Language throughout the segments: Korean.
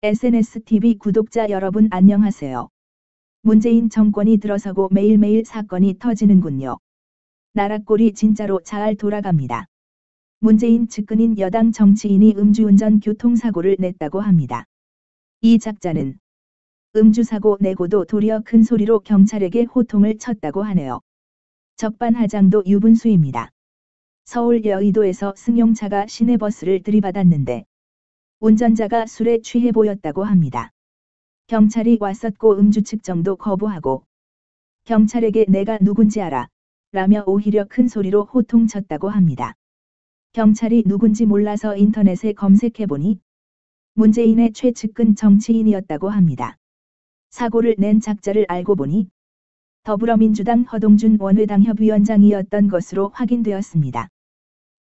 SNSTV 구독자 여러분 안녕하세요. 문재인 정권이 들어서고 매일매일 사건이 터지는군요. 나라 꼴이 진짜로 잘 돌아갑니다. 문재인 측근인 여당 정치인이 음주운전 교통사고를 냈다고 합니다. 이 작자는 음주사고 내고도 도리어 큰 소리로 경찰에게 호통을 쳤다고 하네요. 적반하장도 유분수입니다. 서울 여의도에서 승용차가 시내버스를 들이받았는데 운전자가 술에 취해 보였다고 합니다. 경찰이 왔었고 음주 측정도 거부하고 경찰에게 내가 누군지 알아 라며 오히려 큰 소리로 호통쳤다고 합니다. 경찰이 누군지 몰라서 인터넷에 검색해보니 문재인의 최측근 정치인이었다고 합니다. 사고를 낸 작자를 알고 보니 더불어민주당 허동준 원외당협위원장이었던 것으로 확인되었습니다.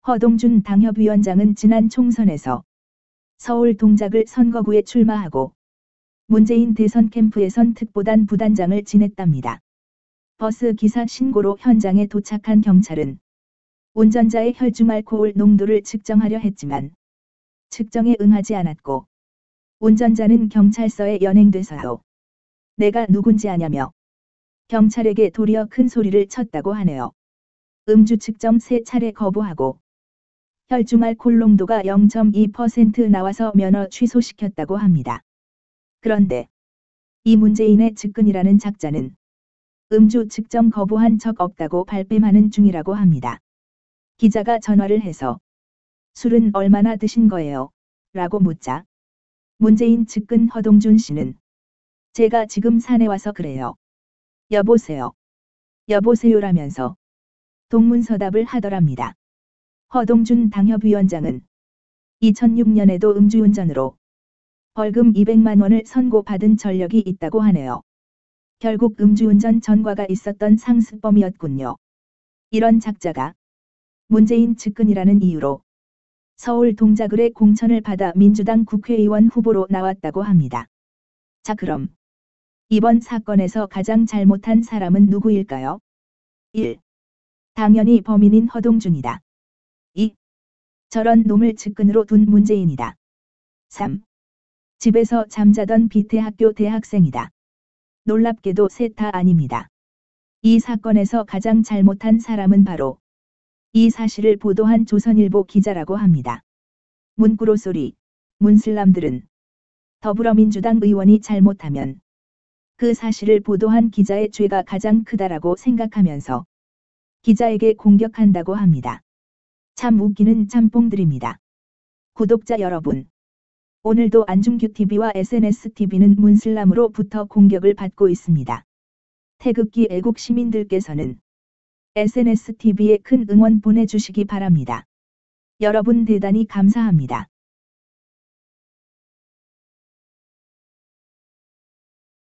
허동준 당협위원장은 지난 총선에서 서울 동작을 선거구에 출마하고 문재인 대선 캠프에선 특보단 부단장을 지냈답니다. 버스 기사 신고로 현장에 도착한 경찰은 운전자의 혈중 알코올 농도를 측정하려 했지만 측정에 응하지 않았고 운전자는 경찰서에 연행돼서요. 내가 누군지 아냐며 경찰에게 도리어 큰 소리를 쳤다고 하네요. 음주 측정 3차례 거부하고 혈중 알코올 농도가 0.2% 나와서 면허 취소시켰다고 합니다. 그런데 이 문재인의 측근이라는 작자는 음주 측정 거부한 적 없다고 발뺌하는 중이라고 합니다. 기자가 전화를 해서 술은 얼마나 드신 거예요? 라고 묻자 문재인 측근 허동준 씨는 제가 지금 산에 와서 그래요. 여보세요. 여보세요라면서 동문서답을 하더랍니다. 허동준 당협위원장은 2006년에도 음주운전으로 벌금 200만 원을 선고받은 전력이 있다고 하네요. 결국 음주운전 전과가 있었던 상습범이었군요. 이런 작자가 문재인 측근이라는 이유로 서울 동작을의 공천을 받아 민주당 국회의원 후보로 나왔다고 합니다. 자 그럼 이번 사건에서 가장 잘못한 사람은 누구일까요? 1. 당연히 범인인 허동준이다. 2. 저런 놈을 측근으로 둔 문재인이다. 3. 집에서 잠자던 비태학교 대학생이다. 놀랍게도 셋 다 아닙니다. 이 사건에서 가장 잘못한 사람은 바로 이 사실을 보도한 조선일보 기자라고 합니다. 문구로 소리, 문슬람들은 더불어민주당 의원이 잘못하면 그 사실을 보도한 기자의 죄가 가장 크다라고 생각하면서 기자에게 공격한다고 합니다. 참 웃기는 짬뽕들입니다. 구독자 여러분, 오늘도 안중규TV와 SNSTV는 문슬람으로부터 공격을 받고 있습니다. 태극기 애국 시민들께서는 SNSTV에 큰 응원 보내주시기 바랍니다. 여러분 대단히 감사합니다.